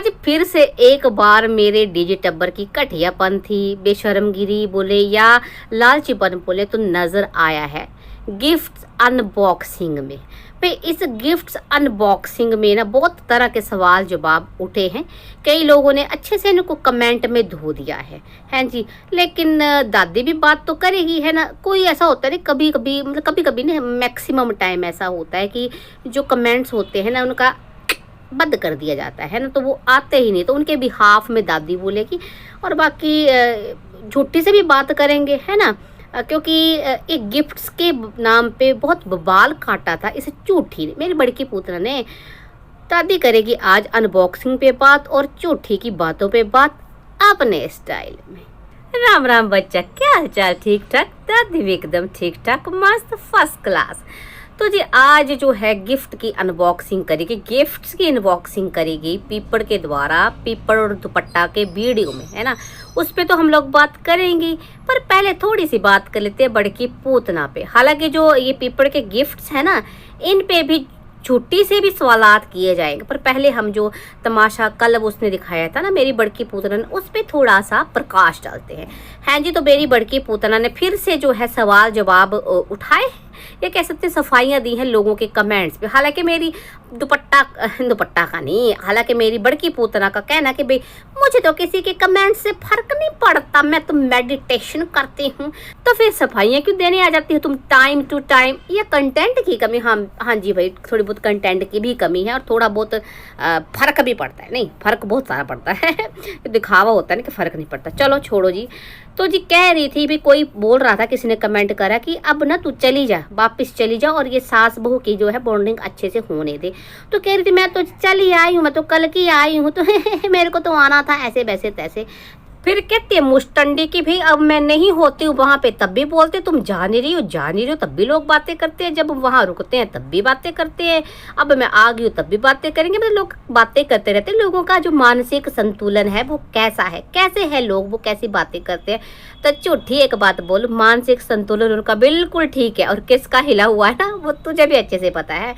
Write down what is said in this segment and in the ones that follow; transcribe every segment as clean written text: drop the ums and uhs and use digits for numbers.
आज फिर से एक बार मेरे डीजे टब्बर की घटियापन थी, बेशर्मगिरी बोले या लालचीपन बोले तो नज़र आया है गिफ्ट अनबॉक्सिंग में। भाई इस गिफ्ट अनबॉक्सिंग में ना बहुत तरह के सवाल जवाब उठे हैं। कई लोगों ने अच्छे से इनको कमेंट में धो दिया है हैं जी। लेकिन दादी भी बात तो करेगी है ना। कोई ऐसा होता है कभी कभी, मतलब कभी कभी ना मैक्सिमम टाइम ऐसा होता है कि जो कमेंट्स होते हैं ना उनका बंद कर दिया जाता है ना, तो वो आते ही नहीं। तो उनके बिहाफ में दादी बोलेगी और बाकी झूठी से भी बात करेंगे है ना, क्योंकि एक गिफ्ट्स के नाम पे बहुत बवाल काटा था इस झूठी ने, मेरी बड़की पुत्र ने। दादी करेगी आज अनबॉक्सिंग पे बात और झूठी की बातों पे बात अपने स्टाइल में। राम राम बच्चा, क्या हाल चाल? ठीक ठाक? दादी भी एकदम ठीक ठाक, मस्त फर्स्ट क्लास। तो जी आज जो है गिफ्ट की अनबॉक्सिंग करेगी, गिफ्ट्स की अनबॉक्सिंग करेगी पीपड़ के द्वारा, पीपड़ और दुपट्टा के वीडियो में है ना। उस पे तो हम लोग बात करेंगे, पर पहले थोड़ी सी बात कर लेते हैं बड़की पूतना पे। हालांकि जो ये पीपड़ के गिफ्ट्स है ना, इन पे भी छुट्टी से भी सवालात किए जाएंगे, पर पहले हम जो तमाशा कल उसने दिखाया था ना मेरी बड़की पूतना ने, उस पर थोड़ा सा प्रकाश डालते हैं। हाँ जी, तो मेरी बड़की पूतना ने फिर से जो है सवाल जवाब उठाए, ये कह सकते सफाइयाँ दी हैं लोगों के कमेंट्स पे। हालांकि मेरी दुपट्टा का नहीं, हालांकि मेरी बड़की पूतना का कहना कि भाई मुझे तो किसी के कमेंट से फर्क नहीं पड़ता, मैं तो मेडिटेशन करती हूँ, तो फिर सफाइयाँ क्यों देने आ जाती हो तुम टाइम टू टाइम? या कंटेंट की कमी? हाँ जी भाई, थोड़ी बहुत कंटेंट की भी कमी है और थोड़ा बहुत फर्क भी पड़ता है। नहीं, फर्क बहुत सारा पड़ता है दिखावा होता है ना कि फर्क नहीं पड़ता। चलो छोड़ो जी। तो जी कह रही थी भी, कोई बोल रहा था, किसी ने कमेंट करा कि अब ना तू चली जा, वापस चली जा और ये सास बहू की जो है बॉन्डिंग अच्छे से होने दे। तो कह रही थी मैं तो चली आई हूँ, मैं तो कल की आई हूँ, तो मेरे को तो आना था ऐसे वैसे तैसे। फिर कहती है मुस्टंडी की, भाई अब मैं नहीं होती हूँ वहाँ पे तब भी बोलते, तुम जा नहीं रही हो तब भी लोग बातें करते हैं, जब वहाँ रुकते हैं तब भी बातें करते हैं, अब मैं आ गई हूँ तब भी बातें करेंगे। मतलब लोग बातें करते रहते हैं। लोगों का जो मानसिक संतुलन है वो कैसा है, कैसे है लोग, वो कैसी बातें करते हैं। तो झूठी एक बात बोल, मानसिक संतुलन उनका बिल्कुल ठीक है, और किसका हिला हुआ है ना वो तुझे भी अच्छे से पता है।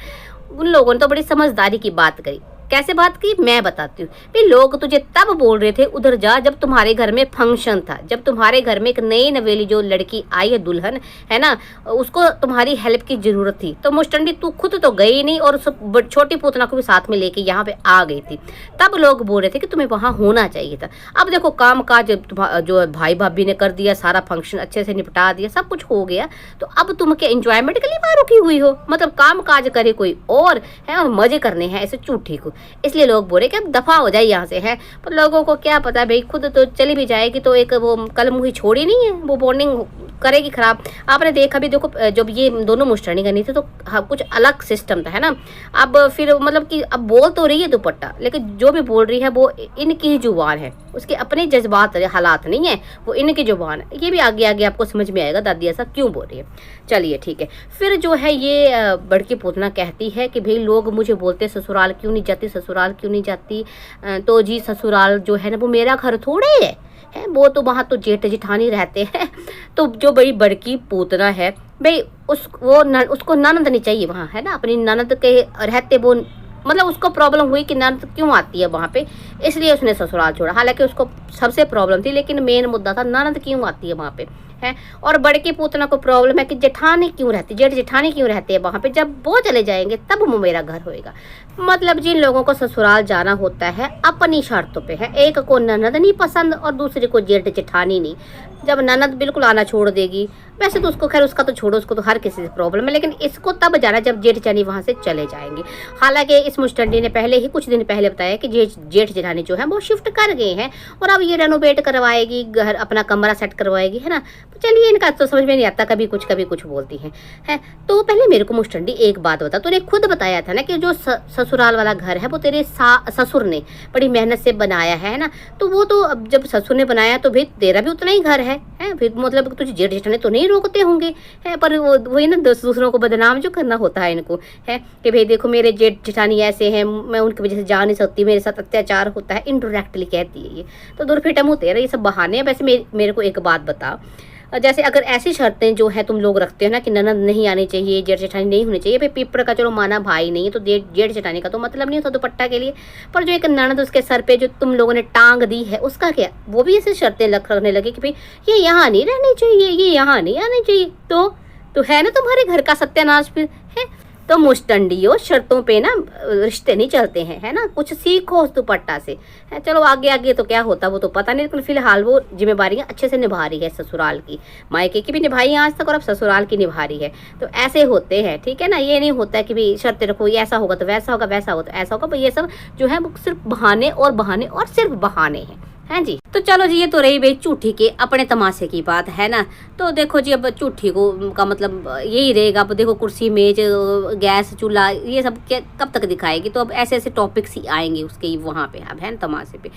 उन लोगों ने तो बड़ी समझदारी की बात करी। कैसे बात की मैं बताती हूँ। भाई लोग तुझे तब बोल रहे थे उधर जा जब तुम्हारे घर में फंक्शन था, जब तुम्हारे घर में एक नई नवेली जो लड़की आई है दुल्हन है ना, उसको तुम्हारी हेल्प की जरूरत थी। तो मुस्टंडी तू खुद तो गई नहीं और छोटी पूतना को भी साथ में लेके यहाँ पे आ गई थी, तब लोग बोल रहे थे कि तुम्हें वहाँ होना चाहिए था। अब देखो काम काज जो भाई भाभी ने कर दिया, सारा फंक्शन अच्छे से निपटा दिया, सब कुछ हो गया, तो अब तुम क्या एंजॉयमेंट के लिए वहाँ रुकी हुई हो? मतलब काम काज करे कोई और है और मजे करने हैं ऐसे झूठी को। इसलिए लोग बोले कि अब दफा हो जाए यहाँ से है। पर लोगों को क्या पता भाई, खुद तो चली भी जाएगी तो एक वो कल मुही छोड़ी नहीं है, वो बॉन्डिंग करेगी खराब। आपने देखा भी, देखो जब ये दोनों मुस्टनी करनी थी तो हाँ कुछ अलग सिस्टम था है ना। अब फिर मतलब कि अब बोल तो रही है दुपट्टा, लेकिन जो भी बोल रही है वो इनकी ही जुबान है, उसके अपने जज्बात हालात नहीं है, वो इनकी जुबान है। ये भी आगे आगे आपको समझ में आएगा दादी ऐसा क्यों बोल रही है। चलिए ठीक है। फिर जो है ये बड़की पूतना कहती है कि भाई लोग मुझे बोलते ससुराल क्यों नहीं जाती, ससुराल क्यों नहीं जाती। तो जी ससुराल जो है ना वो मेरा घर थोड़े है, वो तो वहाँ तो जेठ जेठानी रहते हैं। तो जो बड़ी बड़की पूतना है भाई उसको ननद नहीं चाहिए वहाँ है ना, अपनी ननद के रहते वो मतलब उसको प्रॉब्लम हुई कि ननद क्यों आती है वहाँ पे, इसलिए उसने ससुराल छोड़ा। हालांकि उसको सबसे प्रॉब्लम थी, लेकिन मेन मुद्दा था ननद क्यों आती है वहाँ पे है। और बड़की पूतना को प्रॉब्लम है कि जेठानी क्यों रहती, जेठ जेठानी क्यों रहती है वहाँ पे, जब वो चले जाएंगे तब वो मेरा घर होएगा। मतलब जिन लोगों को ससुराल जाना होता है अपनी शर्तों पे है, एक को ननद नहीं पसंद और दूसरे को जेठ जेठानी नहीं। जब ननद बिल्कुल आना छोड़ देगी, वैसे तो उसको खैर उसका तो छोड़ो, उसको तो हर किसी से प्रॉब्लम है, लेकिन इसको तब जाना जब जेठ जेठानी वहाँ से चले जाएंगे। हालांकि इस मुस्टंडी ने पहले ही कुछ दिन पहले बताया कि जेठ जेठानी जो है वो शिफ्ट कर गए हैं और अब ये रेनोवेट करवाएगी, घर अपना कमरा सेट करवाएगी है ना। तो चलिए इनका तो समझ में नहीं आता, कभी कुछ बोलती हैं है। तो पहले मेरे को मुस्टंडी एक बात बता, तूने खुद बताया था ना कि जो ससुराल वाला घर है वो तेरे ससुर ने बड़ी मेहनत से बनाया है ना। तो वो तो अब जब ससुर ने बनाया तो भाई तेरा भी उतना ही घर है फिर मतलब तुझे जेठ जेठानी तो नहीं रोकते होंगे है। पर वही ना दूसरों को बदनाम जो करना होता है इनको है कि भाई देखो मेरे जेठ जेठानी ऐसे हैं, मैं उनकी वजह से जा नहीं सकती, मेरे साथ अत्याचार होता है, इनडायरेक्टली कहती है ये। तो दूर फिटम होते हैं ये सब बहाने हैं। वैसे मेरे को एक बात बता, जैसे अगर ऐसी शर्तें जो है तुम लोग रखते हो ना कि ननद नहीं आनी चाहिए, जेठ जेठानी नहीं होनी चाहिए, भाई पीपड़ का चलो माना भाई नहीं है तो जेठ जेठानी का तो मतलब नहीं होता दुपट्टा के लिए, पर जो एक ननद उसके सर पे जो तुम लोगों ने टांग दी है उसका क्या, वो भी ऐसी शर्तें रखने लगे कि भाई ये यहाँ नहीं रहनी चाहिए, ये यहाँ नहीं आनी चाहिए, तो है ना तुम्हारे घर का सत्यानाश फिर है। तो मुस्टंडियों, शर्तों पे ना रिश्ते नहीं चलते हैं, है ना, कुछ सीखो उस दुपट्टा से है। चलो आगे आगे तो क्या होता वो तो पता नहीं, लेकिन फिलहाल वो जिम्मेदारियां अच्छे से निभा रही है, ससुराल की, मायके की भी निभाई है आज तक और अब ससुराल की निभा रही है। तो ऐसे होते हैं, ठीक है ना, ये नहीं होता है कि भाई शर्तें रखो, ये ऐसा होगा तो वैसा होगा, वैसा होगा तो ऐसा होगा, ये सब जो है वो सिर्फ बहाने और सिर्फ बहाने हैं। हैं जी। तो चलो जी, ये तो रही भाई झूठी के अपने तमाशे की बात, है ना। तो देखो जी, अब झूठी को का मतलब यही रहेगा। अब देखो कुर्सी मेज गैस चूल्हा ये सब कब तक दिखाएगी, तो अब ऐसे ऐसे टॉपिक्स ही आएंगे उसके वहाँ पे, अब है ना, तमाशे पे।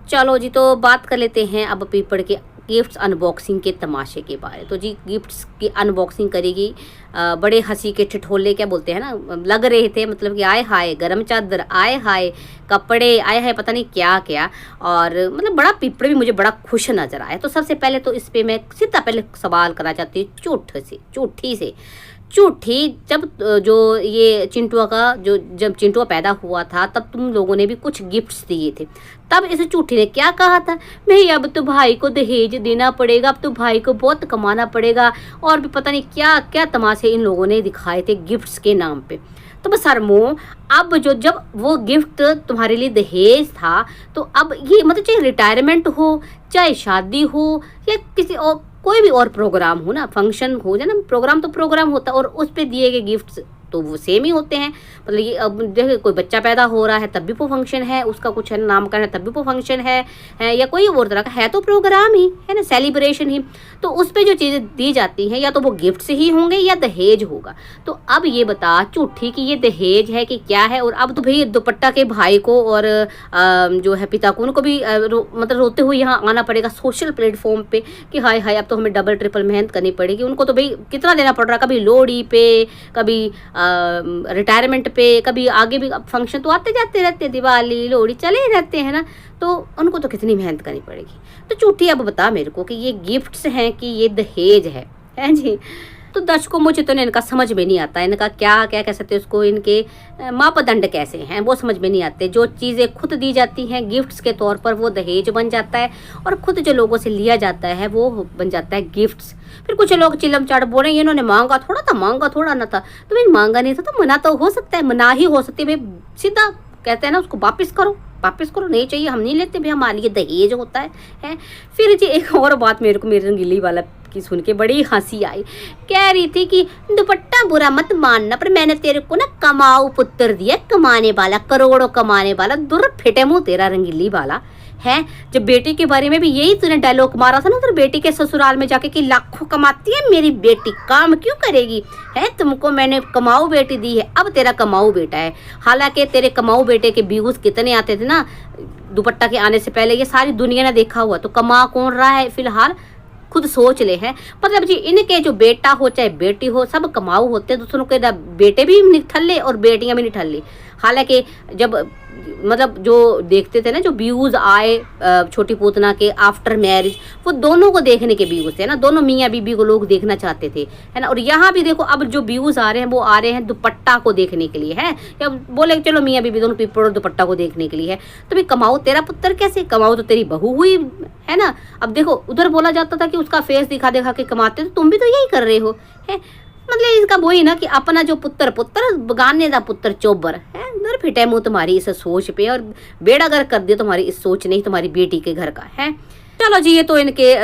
चलो जी, तो बात कर लेते हैं अब पीपड़ के गिफ्ट्स अनबॉक्सिंग के तमाशे के बारे। तो जी गिफ्ट्स की अनबॉक्सिंग करेगी, बड़े हंसी के ठिठोले क्या बोलते हैं ना लग रहे थे, मतलब कि आए हाय गरम चादर, आए हाय कपड़े, आए हाय पता नहीं क्या क्या, और मतलब बड़ा पीपड़ भी मुझे बड़ा खुश नजर आया। तो सबसे पहले तो इस पे मैं सीधा पहले सवाल करना चाहती हूँ झूठी से। झूठी, जब जो ये चिंटुआ का जब चिंटुआ पैदा हुआ था तब तुम लोगों ने भी कुछ गिफ्ट्स दिए थे, तब इस झूठी ने क्या कहा था, भाई अब तो भाई को दहेज देना पड़ेगा, अब तो भाई को बहुत कमाना पड़ेगा, और भी पता नहीं क्या क्या तमाशे इन लोगों ने दिखाए थे गिफ्ट्स के नाम पे। तो बस सरमो, अब जब वो गिफ्ट तुम्हारे लिए दहेज था, तो अब ये मतलब चाहे रिटायरमेंट हो, चाहे शादी हो, या किसी और कोई भी और प्रोग्राम हो ना, फंक्शन हो जाए ना, प्रोग्राम तो प्रोग्राम होता है, और उस पे दिए गए गिफ्ट्स तो वो सेम ही होते हैं। मतलब ये अब देखिए कोई बच्चा पैदा हो रहा है तब भी वो फंक्शन है, उसका कुछ है नामकरण है तब भी वो फंक्शन है, या कोई और तरह का है तो प्रोग्राम ही है ना, सेलिब्रेशन ही। तो उस पे जो चीज़ें दी जाती हैं या तो वो गिफ्ट्स ही होंगे या दहेज होगा। तो अब ये बता झूठी कि ये दहेज है कि क्या है। और अब तो भाई दुपट्टा के भाई को और जो है पिता को, उनको भी मतलब रोते हुए यहाँ आना पड़ेगा सोशल प्लेटफॉर्म पे कि हाय हाय अब तो हमें डबल ट्रिपल मेहनत करनी पड़ेगी। उनको तो भाई कितना देना पड़ रहा, कभी लोहड़ी पे, कभी रिटायरमेंट पे, कभी आगे भी फंक्शन तो आते जाते रहते, दिवाली लोहड़ी चले रहते हैं ना, तो उनको तो कितनी मेहनत करनी पड़ेगी। तो झूठी अब बता मेरे को कि ये गिफ्ट्स हैं कि ये दहेज है जी। तो दर्शकों मुझे तो इनका समझ में नहीं आता, इनका क्या क्या कह सकते हैं उसको, इनके मापदंड कैसे हैं वो समझ में नहीं आते। जो चीज़ें खुद दी जाती हैं गिफ्ट्स के तौर पर वो दहेज बन जाता है, और खुद जो लोगों से लिया जाता है वो बन जाता है गिफ्ट्स। फिर कुछ लोग चिलम चाट बोल रहे हैं इन्होंने मांगा थोड़ा ना था, तो भाई मांगा नहीं था तो मना तो हो सकता है, मना ही हो सकती है भाई, सीधा कहते हैं ना उसको वापिस करो, नहीं चाहिए हम नहीं लेते भाई, हमारे लिए दहेज होता है। फिर जी एक और बात मेरे को मेरे रंगीली वाला की सुन के बड़ी हंसी आई। कह रही थी कि दुपट्टा बुरा मत मानना, पर मैंने तेरे को ना कमाऊ पुत्र दिया, कमाने वाला, करोड़ों कमाने वाला। दूर फिटे मुंह तेरा रंगीली वाला है। जब बेटी के बारे में भी यही तूने डायलॉग मारा था ना उधर बेटी के ससुराल में जाके कि लाखों कमाती है मेरी बेटी, काम क्यों करेगी है, तुमको मैंने कमाऊ बेटी दी है, अब तेरा कमाऊ बेटा है। हालांकि तेरे कमाऊ बेटे के व्यूज कितने आते थे ना दुपट्टा के आने से पहले, ये सारी दुनिया ने देखा हुआ। तो कमा कौन रहा है फिलहाल, खुद सोच ले हैं। मतलब जी इनके जो बेटा हो चाहे बेटी हो सब कमाऊ होते हैं, दूसरों के बेटे भी निठल्ले और बेटियां भी निठल्ली। हालांकि जब मतलब जो देखते थे ना जो व्यूज आए छोटी पूतना के आफ्टर मैरिज, वो दोनों को देखने के व्यूज थे ना, दोनों मियाँ बीबी को लोग देखना चाहते थे, है ना। और यहाँ भी देखो अब जो व्यूज आ रहे हैं वो आ रहे हैं दुपट्टा को देखने के लिए, है या बोले चलो मियाँ बीबी दोनों पीपड़ और दुपट्टा को देखने के लिए है। तो भाई कमाओ तेरा पुत्र कैसे, कमाओ तो तेरी बहू हुई, है ना। अब देखो उधर बोला जाता था कि उसका फेस दिखा दिखा के कमाते, तो तुम भी तो यही कर रहे हो, है। मतलब इसका वही ना कि अपना जो पुत्र बगाने का पुत्र चोबर है, दर फिटे मुँह तुम्हारी इस सोच पे, और बेड़ा गर्क कर दिया तुम्हारी इस सोच ने तुम्हारी बेटी के घर का, है। चलो जी ये तो इनके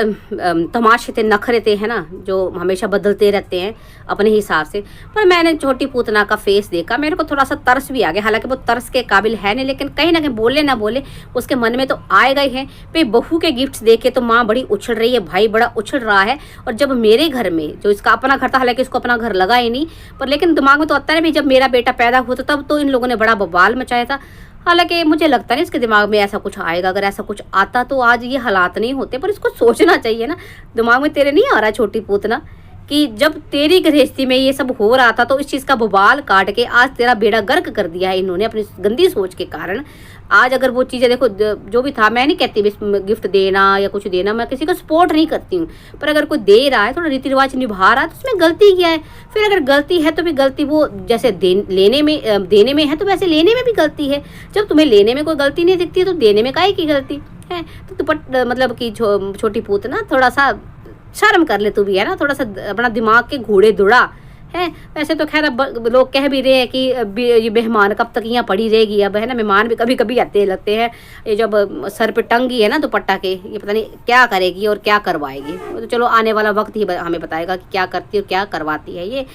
तमाशे थे, नखरे थे, है ना, जो हमेशा बदलते रहते हैं अपने हिसाब से। पर मैंने छोटी पूतना का फेस देखा, मेरे को थोड़ा सा तरस भी आ गया। हालांकि वो तरस के काबिल है नहीं, लेकिन कहीं ना कहीं बोले ना बोले उसके मन में तो आएगा ही है। भाई बहू के गिफ्ट्स देखे तो माँ बड़ी उछल रही है, भाई बड़ा उछल रहा है। और जब मेरे घर में जो इसका अपना घर था, हालांकि इसको अपना घर लगा ही नहीं, पर लेकिन दिमाग में तो आता है भाई जब मेरा बेटा पैदा हुआ तब तो इन लोगों ने बड़ा बवाल मचाया था। हालांकि मुझे लगता नहीं इसके दिमाग में ऐसा कुछ आएगा, अगर ऐसा कुछ आता तो आज ये हालात नहीं होते। पर इसको सोचना चाहिए ना, दिमाग में तेरे नहीं आ रहा छोटी पूतना कि जब तेरी गृहस्थी में ये सब हो रहा था तो इस चीज़ का बवाल काट के आज तेरा बेड़ा गर्क कर दिया है इन्होंने अपनी गंदी सोच के कारण। आज अगर वो चीज़ें देखो जो भी था, मैं नहीं कहती गिफ्ट देना या कुछ देना, मैं किसी को सपोर्ट नहीं करती हूँ, पर अगर कोई दे रहा है, थोड़ा रीति रिवाज निभा रहा है, तो उसमें गलती क्या है? फिर अगर गलती है तो फिर गलती वो जैसे देने में है, तो वैसे लेने में भी गलती है। जब तुम्हें लेने में कोई गलती नहीं दिखती है तो देने में काहे की गलती है? तो मतलब कि छोटी पूत ना, थोड़ा सा शर्म कर ले तू भी, है ना, थोड़ा सा अपना दिमाग के घोड़े दौड़ा है। वैसे तो खैर अब लोग कह भी रहे हैं कि ये मेहमान कब तक यहाँ पड़ी रहेगी, अब है ना, मेहमान भी कभी कभी आते लगते हैं। ये जब सर पे टंगी है ना दुपट्टा के, ये पता नहीं क्या करेगी और क्या करवाएगी। तो चलो आने वाला वक्त ही हमें बताएगा कि क्या करती है और क्या करवाती है ये।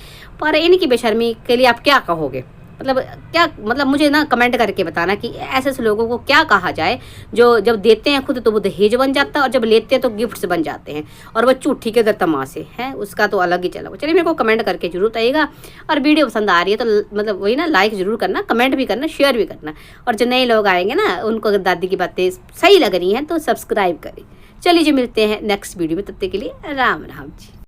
पर इनकी बेशर्मी के लिए आप क्या कहोगे? मतलब क्या, मतलब मुझे ना कमेंट करके बताना कि ऐसे ऐसे लोगों को क्या कहा जाए, जो जब देते हैं खुद तो वो दहेज बन जाता है, और जब लेते हैं तो गिफ्ट्स बन जाते हैं, और वो झूठी के दर तमाशे हैं, उसका तो अलग ही चला। चलिए मेरे को कमेंट करके जरूर बताइएगा, और वीडियो पसंद आ रही है तो मतलब वही ना, लाइक जरूर करना, कमेंट भी करना, शेयर भी करना, और जो नए लोग आएंगे ना, उनको अगर दादी की बातें सही लग रही हैं तो सब्सक्राइब करें। चलिए जी, मिलते हैं नेक्स्ट वीडियो में, तब तक के लिए राम राम जी।